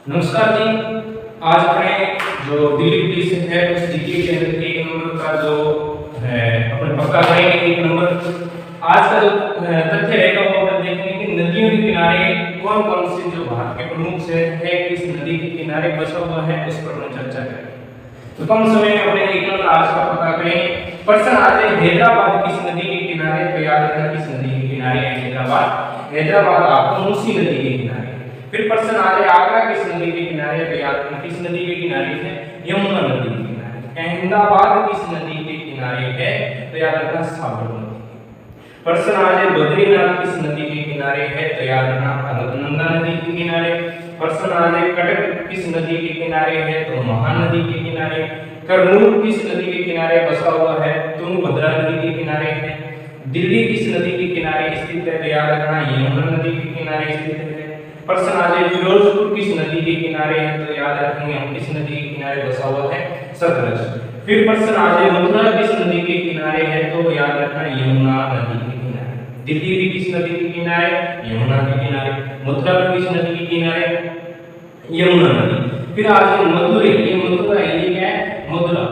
नमस्कार जी। आज अपने जो दिल्ली पुलिस है उस जीके के अंदर एक नंबर का जो है अपने पक्का करेंगे एक नंबर। आज का जो तथ्य रहेगा वो अपन देखेंगे कि नदियों के किनारे कौन कौन से जो भारत के प्रमुख शहर है किस नदी के किनारे बसा हुआ है उस पर अपन चर्चा करेंगे। तो कम समय में अपने एक नंबर आज का पक्का करेंगे। प्रश्न आज है हैदराबाद किस नदी के किनारे, तो याद रखना किस नदी के किनारे है हैदराबाद। हैदराबाद आपको मूसी नदी के किनारे। फिर प्रश्न आ जाए आगरा किस नदी के किनारे, तो याद रखना किस नदी के किनारे है, यमुना नदी के किनारे। अहमदाबाद किस नदी के किनारे है, तो याद रखना साबरमती। प्रश्न आ जाए बद्रीनाथ किस नदी के किनारे है, तो याद रखना अलकनंदा नदी के किनारे। प्रश्न आ जाए कटक किस नदी के किनारे है, तो महानदी के किनारे। करनूल किस नदी के किनारे बसा हुआ है, तुंगभद्रा नदी के किनारे है। दिल्ली किस नदी के किनारे स्थित है, तो याद रखना यमुना नदी के किनारे स्थित है। प्रश्न आ जाए फिरोजपुर किस नदी के किनारे है, तो याद रखेंगे हम किस नदी के किनारे बसा हुआ है, सतलज। फिर प्रश्न आ जाए मथुरा किस नदी के किनारे है, तो याद रखना यमुना नदी के किनारे। दिल्ली भी किस नदी के किनारे, यमुना के किनारे। मथुरा भी किस नदी के किनारे, यमुना नदी। फिर आ जाए मदुरै, ये मथुरा ये क्या है, मथुरा।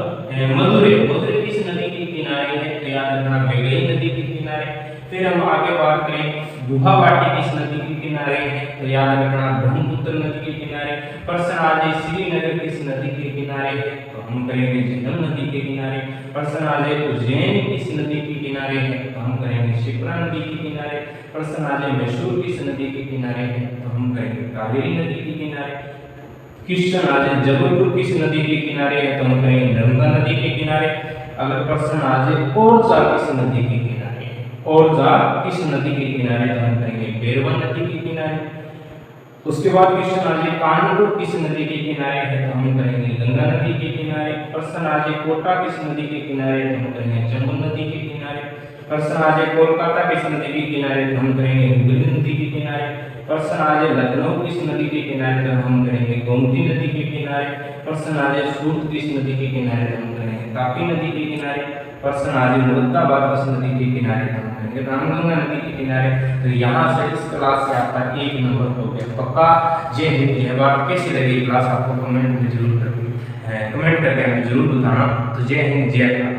मदुरै किस नदी के किनारे है, तो याद रखना वैगई नदी के किनारे। फिर हम आगे बात करें गुवाहाटी किस नदी के किनारे है, तो याद रखना ब्रह्मपुत्र नदी के किनारे। प्रश्न आ जाए श्रीनगर किस नदी के किनारे है, तो हम करेंगे झेलम नदी के किनारे। प्रश्न आ जाए उज्जैन किस नदी के किनारे है, तो हम करेंगे शिप्रा नदी के किनारे। प्रश्न आ जाए मैसूर किस नदी के किनारे है, तो हम करेंगे कावेरी नदी के किनारे। क्वेश्चन आ जाए जबलपुर किस नदी के किनारे है, तो हम करेंगे नर्मदा नदी के किनारे। अगर प्रश्न आ जाए ओरछा किस नदी के किनारे, ओरछा किस नदी के किनारे, तो हम करेंगे बेरवन नदी के किनारे। उसके बाद क्वेश्चन आ जाए कानपुर किस नदी के किनारे है, तो हम करेंगे गंगा नदी के किनारे। प्रश्न आ जाए कोटा किस नदी के किनारे, तो हम करेंगे जमुना नदी के किनारे। प्रश्न आ जाए कोलकाता किस नदी के किनारे, तो हम करेंगे हुगली नदी के किनारे। प्रश्न आ जाए लखनऊ किस नदी के किनारे, तो हम करेंगे गोमती नदी के किनारे। प्रश्न आ जाए सूरत किस नदी के किनारे, तो हम करेंगे तापी नदी के किनारे। प्रश्न आ जाए मुरादाबाद किस नदी के किनारे, तो हम करेंगे रामगंगा नदी के किनारे। तो यहाँ से इस क्लास से आपका एक नंबर हो गया पक्का। जय हिंद जय भारत। कैसी लगी क्लास आपको कमेंट में जरूर कमेंट करके हमें जरूर बताना। तो जय हिंद जय भारत।